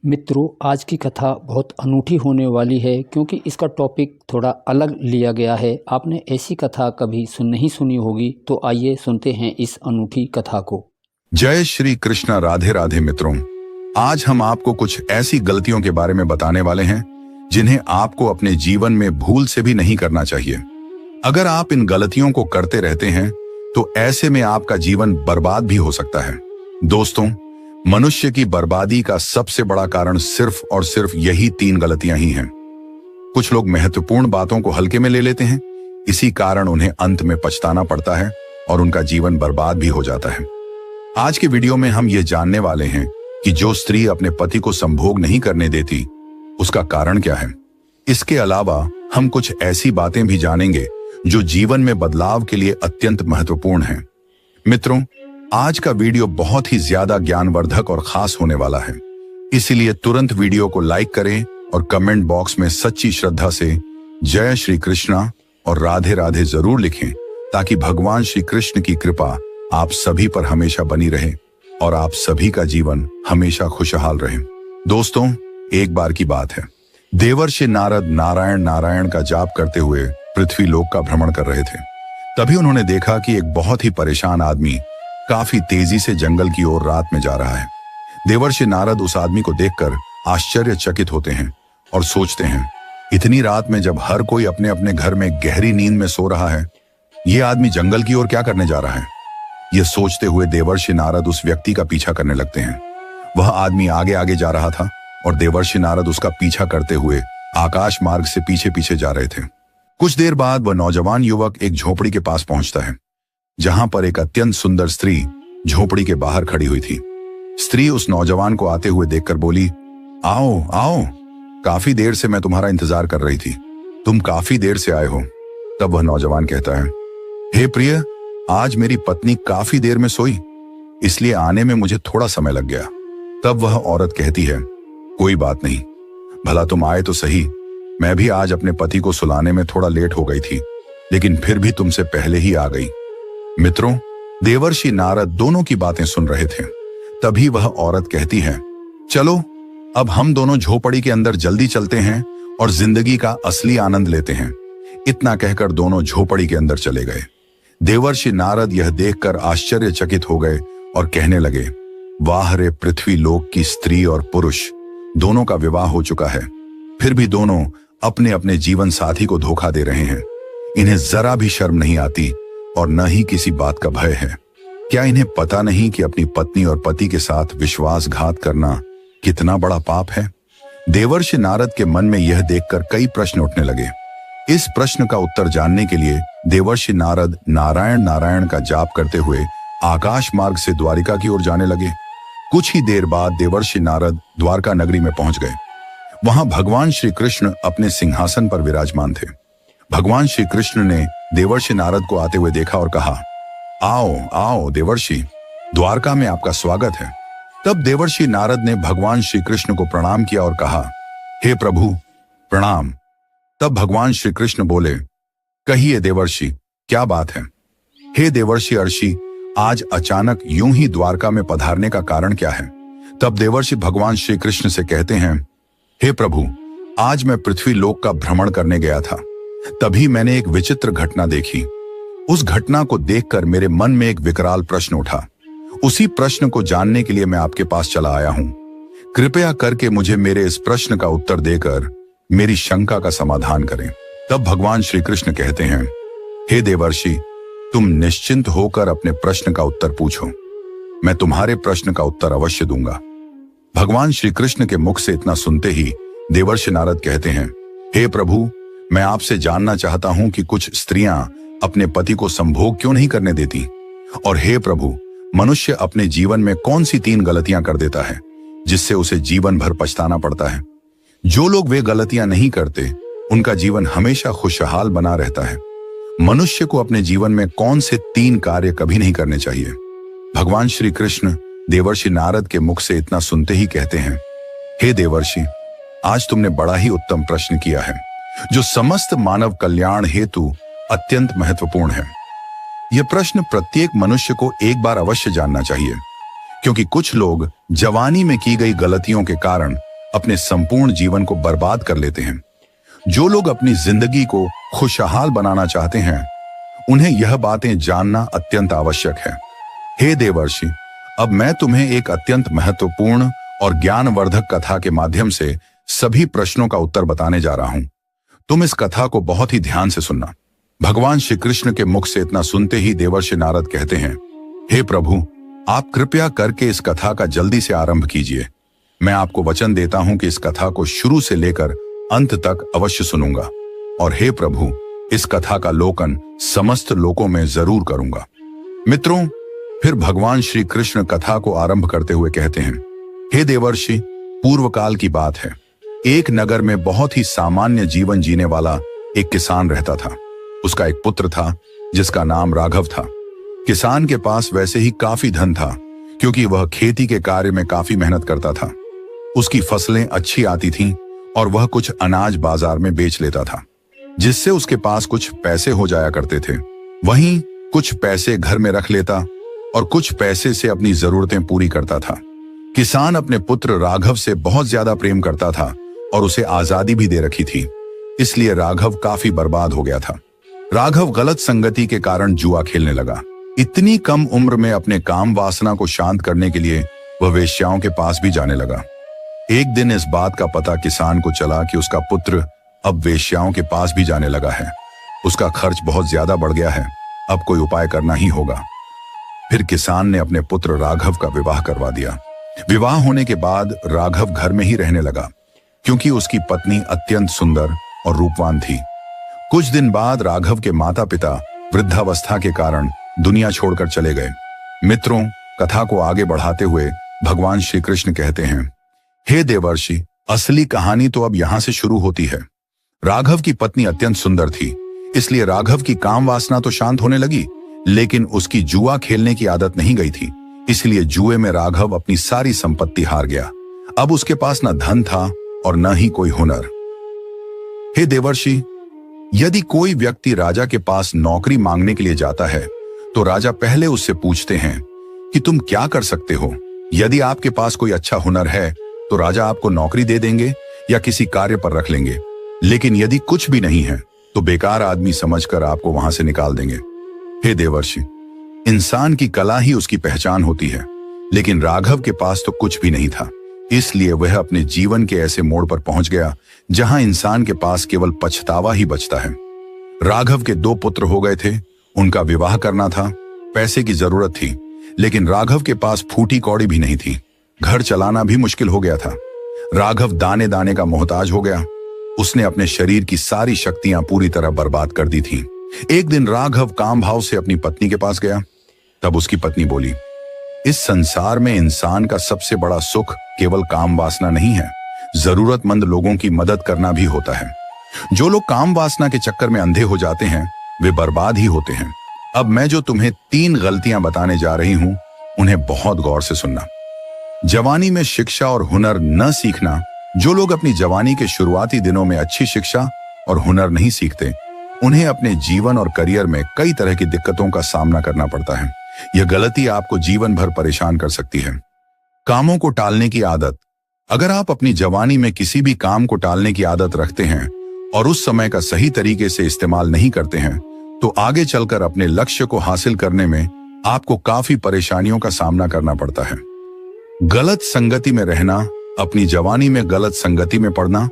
मित्रों, आज की कथा बहुत अनूठी होने वाली है क्योंकि इसका टॉपिक थोड़ा अलग लिया गया है। आपने ऐसी कथा कभी नहीं सुनी होगी, तो आइए सुनते हैं इस अनूठी कथा को। जय श्री कृष्ण। राधे राधे मित्रों, आज हम आपको कुछ ऐसी गलतियों के बारे में बताने वाले हैं जिन्हें आपको अपने जीवन में भूल से भी नहीं करना चाहिए। अगर आप इन गलतियों को करते रहते हैं तो ऐसे में आपका जीवन बर्बाद भी हो सकता है। दोस्तों, मनुष्य की बर्बादी का सबसे बड़ा कारण सिर्फ और सिर्फ यही 3 गलतियां ही हैं। कुछ लोग महत्वपूर्ण बातों को हल्के में ले लेते हैं, इसी कारण उन्हें अंत में पछताना पड़ता है और उनका जीवन बर्बाद भी हो जाता है। आज के वीडियो में हम ये जानने वाले हैं कि जो स्त्री अपने पति को संभोग नहीं करने देती, उसका कारण क्या है। इसके अलावा हम कुछ ऐसी बातें भी जानेंगे जो जीवन में बदलाव के लिए अत्यंत महत्वपूर्ण हैं। मित्रों, आज का वीडियो बहुत ही ज्यादा ज्ञानवर्धक और खास होने वाला है, इसीलिए तुरंत वीडियो को लाइक करें और कमेंट बॉक्स में सच्ची श्रद्धा से जय श्री कृष्णा और राधे राधे जरूर लिखें, ताकि भगवान श्री कृष्ण की कृपा आप सभी पर हमेशा बनी रहे और आप सभी का जीवन हमेशा खुशहाल रहे। दोस्तों, एक बार की बात है, देवर्षि नारद नारायण नारायण का जाप करते हुए पृथ्वी लोक का भ्रमण कर रहे थे। तभी उन्होंने देखा कि एक बहुत ही परेशान आदमी काफी तेजी से जंगल की ओर रात में जा रहा है। देवर्षि नारद उस आदमी को देखकर आश्चर्यचकित होते हैं और सोचते हैं, इतनी रात में जब हर कोई अपने अपने घर में गहरी नींद में सो रहा है, ये आदमी जंगल की ओर क्या करने जा रहा है। ये सोचते हुए देवर्षि नारद उस व्यक्ति का पीछा करने लगते हैं। वह आदमी आगे आगे जा रहा था और देवर्षि नारद उसका पीछा करते हुए आकाश मार्ग से पीछे पीछे जा रहे थे। कुछ देर बाद वह नौजवान युवक एक झोपड़ी के पास पहुंचता है, जहां पर एक अत्यंत सुंदर स्त्री झोपड़ी के बाहर खड़ी हुई थी। स्त्री उस नौजवान को आते हुए देखकर बोली, आओ आओ, काफी देर से मैं तुम्हारा इंतजार कर रही थी, तुम काफी देर से आए हो। तब वह नौजवान कहता है, हे प्रिय, आज मेरी पत्नी काफी देर में सोई, इसलिए आने में मुझे थोड़ा समय लग गया। तब वह औरत कहती है, कोई बात नहीं, भला तुम आए तो सही, मैं भी आज अपने पति को सुलाने में थोड़ा लेट हो गई थी, लेकिन फिर भी तुमसे पहले ही आ गई। मित्रों, देवर्षि नारद दोनों की बातें सुन रहे थे। तभी वह औरत कहती है, चलो अब हम दोनों झोपड़ी के अंदर जल्दी चलते हैं और जिंदगी का असली आनंद लेते हैं। इतना कहकर दोनों झोपड़ी के अंदर चले गए। देवर्षि नारद यह देखकर आश्चर्यचकित हो गए और कहने लगे, वाह रे, पृथ्वी लोक की स्त्री और पुरुष दोनों का विवाह हो चुका है, फिर भी दोनों अपने अपने जीवन साथी को धोखा दे रहे हैं। इन्हें जरा भी शर्म नहीं आती और न ही किसी बात का भय है। क्या इन्हें पता नहीं कि अपनी पत्नी और पति के साथ विश्वासघात करना कितना बड़ा पाप है। देवर्षि नारद के मन में यह देखकर कई प्रश्न उठने लगे। इस प्रश्न का उत्तर जानने के लिए देवर्षि नारद नारायण नारायण का जाप करते हुए आकाश मार्ग से द्वारिका की ओर जाने लगे। कुछ ही देर बाद देवर्षि नारद द्वारका नगरी में पहुंच गए। वहां भगवान श्री कृष्ण अपने सिंहासन पर विराजमान थे। भगवान श्री कृष्ण ने देवर्षि नारद को आते हुए देखा और कहा, आओ आओ देवर्षि, द्वारका में आपका स्वागत है। तब देवर्षि नारद ने भगवान श्री कृष्ण को प्रणाम किया और कहा, हे प्रभु प्रणाम। तब भगवान श्री कृष्ण बोले, कहिए देवर्षि, क्या बात है। हे देवर्षि अर्षि, आज अचानक यूं ही द्वारका में पधारने का कारण क्या है। तब देवर्षि भगवान श्री कृष्ण से कहते हैं, हे प्रभु, आज मैं पृथ्वी लोक का भ्रमण करने गया था, तभी मैंने एक विचित्र घटना देखी। उस घटना को देखकर मेरे मन में एक विकराल प्रश्न उठा। उसी प्रश्न को जानने के लिए मैं आपके पास चला आया हूं। कृपया करके मुझे मेरे इस प्रश्न का उत्तर देकर मेरी शंका का समाधान करें। तब भगवान श्री कृष्ण कहते हैं, हे देवर्षि, तुम निश्चिंत होकर अपने प्रश्न का उत्तर पूछो, मैं तुम्हारे प्रश्न का उत्तर अवश्य दूंगा। भगवान श्री कृष्ण के मुख से इतना सुनते ही देवर्षि नारद कहते हैं, हे प्रभु, मैं आपसे जानना चाहता हूं कि कुछ स्त्रियां अपने पति को संभोग क्यों नहीं करने देती, और हे प्रभु, मनुष्य अपने जीवन में कौन सी 3 गलतियां कर देता है जिससे उसे जीवन भर पछताना पड़ता है। जो लोग वे गलतियां नहीं करते, उनका जीवन हमेशा खुशहाल बना रहता है। मनुष्य को अपने जीवन में कौन से 3 कार्य कभी नहीं करने चाहिए। भगवान श्री कृष्ण देवर्षि नारद के मुख से इतना सुनते ही कहते हैं, हे देवर्षि, आज तुमने बड़ा ही उत्तम प्रश्न किया है, जो समस्त मानव कल्याण हेतु अत्यंत महत्वपूर्ण है। यह प्रश्न प्रत्येक मनुष्य को एक बार अवश्य जानना चाहिए, क्योंकि कुछ लोग जवानी में की गई गलतियों के कारण अपने संपूर्ण जीवन को बर्बाद कर लेते हैं। जो लोग अपनी जिंदगी को खुशहाल बनाना चाहते हैं, उन्हें यह बातें जानना अत्यंत आवश्यक है। हे देवर्षि, अब मैं तुम्हें एक अत्यंत महत्वपूर्ण और ज्ञानवर्धक कथा के माध्यम से सभी प्रश्नों का उत्तर बताने जा रहा हूं। तुम इस कथा को बहुत ही ध्यान से सुनना। भगवान श्री कृष्ण के मुख से इतना सुनते ही देवर्षि नारद कहते हैं, हे प्रभु, आप कृपया करके इस कथा का जल्दी से आरंभ कीजिए। मैं आपको वचन देता हूं कि इस कथा को शुरू से लेकर अंत तक अवश्य सुनूंगा, और हे प्रभु, इस कथा का लोकन समस्त लोकों में जरूर करूंगा। मित्रों, फिर भगवान श्री कृष्ण कथा को आरंभ करते हुए कहते हैं, हे देवर्षि, पूर्व काल की बात है। एक नगर में बहुत ही सामान्य जीवन जीने वाला एक किसान रहता था। उसका एक पुत्र था जिसका नाम राघव था। किसान के पास वैसे ही काफी धन था, क्योंकि वह खेती के कार्य में काफी मेहनत करता था। उसकी फसलें अच्छी आती थीं और वह कुछ अनाज बाजार में बेच लेता था, जिससे उसके पास कुछ पैसे हो जाया करते थे। वहीं कुछ पैसे घर में रख लेता और कुछ पैसे से अपनी जरूरतें पूरी करता था। किसान अपने पुत्र राघव से बहुत ज्यादा प्रेम करता था और उसे आजादी भी दे रखी थी, इसलिए राघव काफी बर्बाद हो गया था। राघव गलत संगति के कारण जुआ खेलने लगा। इतनी कम उम्र में अपने काम वासना को शांत करने के लिए वह वेश्याओं के पास भी जाने लगा। एक दिन इस बात का पता किसान को चला कि उसका पुत्र अब वेश्याओं के पास भी जाने लगा है। उसका खर्च बहुत ज्यादा बढ़ गया है, अब कोई उपाय करना ही होगा। फिर किसान ने अपने पुत्र राघव का विवाह करवा दिया। विवाह होने के बाद राघव घर में ही रहने लगा, क्योंकि उसकी पत्नी अत्यंत सुंदर और रूपवान थी। कुछ दिन बाद राघव के माता पिता वृद्धावस्था के कारण दुनिया छोड़कर चले गए। मित्रों, कथा को आगे बढ़ाते हुए भगवान श्री कृष्ण कहते हैं, हे देवर्षि, असली कहानी तो अब यहां से शुरू होती है। राघव की पत्नी अत्यंत सुंदर थी, इसलिए राघव की काम वासना तो शांत होने लगी, लेकिन उसकी जुआ खेलने की आदत नहीं गई थी। इसलिए जुए में राघव अपनी सारी संपत्ति हार गया। अब उसके पास न धन था और न ही कोई हुनर। हे देवर्षि, यदि कोई व्यक्ति राजा के पास नौकरी मांगने के लिए जाता है तो राजा पहले उससे पूछते हैं कि तुम क्या कर सकते हो। यदि आपके पास कोई अच्छा हुनर है तो राजा आपको नौकरी दे देंगे या किसी कार्य पर रख लेंगे, लेकिन यदि कुछ भी नहीं है तो बेकार आदमी समझकर आपको वहां से निकाल देंगे। हे देवर्षि, इंसान की कला ही उसकी पहचान होती है, लेकिन राघव के पास तो कुछ भी नहीं था। इसलिए वह अपने जीवन के ऐसे मोड़ पर पहुंच गया जहां इंसान के पास केवल पछतावा ही बचता है। राघव के 2 पुत्र हो गए थे, उनका विवाह करना था, पैसे की जरूरत थी, लेकिन राघव के पास फूटी कौड़ी भी नहीं थी। घर चलाना भी मुश्किल हो गया था। राघव दाने दाने का मोहताज हो गया। उसने अपने शरीर की सारी शक्तियां पूरी तरह बर्बाद कर दी थी। एक दिन राघव काम भाव से अपनी पत्नी के पास गया। तब उसकी पत्नी बोली, इस संसार में इंसान का सबसे बड़ा सुख केवल काम वासना नहीं है, जरूरतमंद लोगों की मदद करना भी होता है। जो लोग काम वासना के चक्कर में अंधे हो जाते हैं वे बर्बाद ही होते हैं। अब मैं जो तुम्हें 3 गलतियां बताने जा रही हूं, उन्हें बहुत गौर से सुनना। जवानी में शिक्षा और हुनर न सीखना। जो लोग अपनी जवानी के शुरुआती दिनों में अच्छी शिक्षा और हुनर नहीं सीखते, उन्हें अपने जीवन और करियर में कई तरह की दिक्कतों का सामना करना पड़ता है। यह गलती आपको जीवन भर परेशान कर सकती है। कामों को टालने की आदत। अगर आप अपनी जवानी में किसी भी काम को टालने की आदत रखते हैं और उस समय का सही तरीके से इस्तेमाल नहीं करते हैं, तो आगे चलकर अपने लक्ष्य को हासिल करने में आपको काफी परेशानियों का सामना करना पड़ता है। गलत संगति में रहना। अपनी जवानी में गलत संगति में पड़ना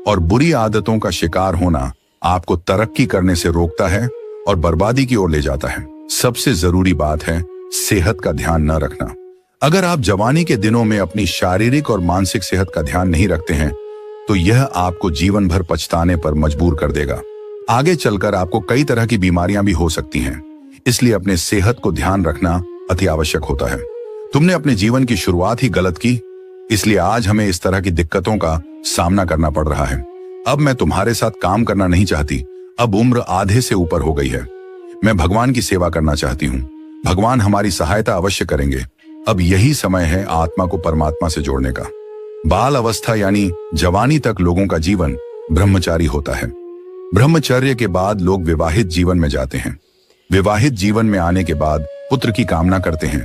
और बुरी आदतों का शिकार होना आपको तरक्की करने से रोकता है और बर्बादी की ओर ले जाता है। सबसे जरूरी बात है सेहत का ध्यान न रखना। अगर आप जवानी के दिनों में अपनी शारीरिक और मानसिक सेहत का ध्यान नहीं रखते हैं, तो यह आपको जीवन भर पछताने पर मजबूर कर देगा। आगे चलकर आपको कई तरह की बीमारियां भी हो सकती हैं। इसलिए अपने सेहत को ध्यान रखना अति आवश्यक होता है। तुमने अपने जीवन की शुरुआत ही गलत की, इसलिए आज हमें इस तरह की दिक्कतों का सामना करना पड़ रहा है। अब मैं तुम्हारे साथ काम करना नहीं चाहती। अब उम्र आधे से ऊपर हो गई है। मैं भगवान की सेवा करना चाहती हूँ। भगवान हमारी सहायता अवश्य करेंगे। अब यही समय है आत्मा को परमात्मा से जोड़ने का। बाल अवस्था यानी जवानी तक लोगों का जीवन ब्रह्मचारी होता है। ब्रह्मचर्य के बाद लोग विवाहित जीवन में जाते हैं। विवाहित जीवन में आने के बाद पुत्र की कामना करते हैं।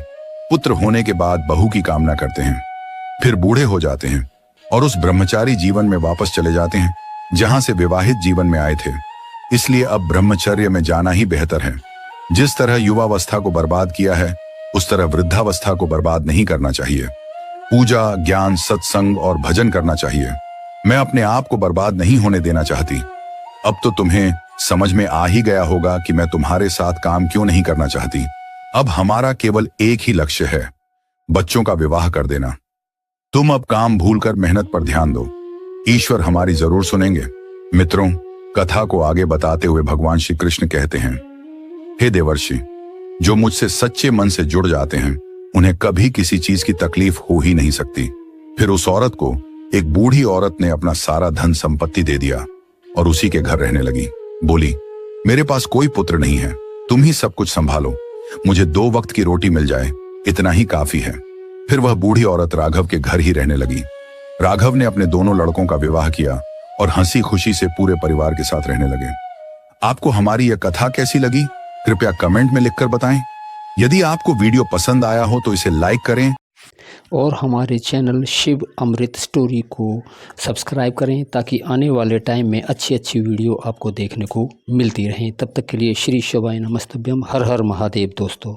पुत्र होने के बाद बहू की कामना करते हैं। फिर बूढ़े हो जाते हैं और उस ब्रह्मचारी जीवन में वापस चले जाते हैं जहां से विवाहित जीवन में आए थे। इसलिए अब ब्रह्मचर्य में जाना ही बेहतर है। जिस तरह युवावस्था को बर्बाद किया है उस तरह वृद्धावस्था को बर्बाद नहीं करना चाहिए। पूजा, ज्ञान, सत्संग और भजन करना चाहिए। मैं अपने आप को बर्बाद नहीं होने देना चाहती। अब तो तुम्हें समझ में आ ही गया होगा कि मैं तुम्हारे साथ काम क्यों नहीं करना चाहती। अब हमारा केवल एक ही लक्ष्य है, बच्चों का विवाह कर देना। तुम अब काम भूलकर मेहनत पर ध्यान दो, ईश्वर हमारी जरूर सुनेंगे। मित्रों, कथा को आगे बताते हुए भगवान श्री कृष्ण कहते हैं, हे देवर्षि, जो मुझसे सच्चे मन से जुड़ जाते हैं उन्हें कभी किसी चीज की तकलीफ हो ही नहीं सकती। फिर उस औरत को एक बूढ़ी औरत ने अपना सारा धन संपत्ति दे दिया और उसी के घर रहने लगी। बोली, मेरे पास कोई पुत्र नहीं है, तुम ही सब कुछ संभालो, मुझे 2 वक्त की रोटी मिल जाए, इतना ही काफी है। फिर वह बूढ़ी औरत राघव के घर ही रहने लगी। राघव ने अपने दोनों लड़कों का विवाह किया और हंसी खुशी से पूरे परिवार के साथ रहने लगे। आपको हमारी यह कथा कैसी लगी कृपया कमेंट में लिखकर बताएं। यदि आपको वीडियो पसंद आया हो तो इसे लाइक करें और हमारे चैनल शिव अमृत स्टोरी को सब्सक्राइब करें ताकि आने वाले टाइम में अच्छी अच्छी वीडियो आपको देखने को मिलती रहें। तब तक के लिए श्री शिवाय नमस्तभ्यम। हर हर महादेव दोस्तों।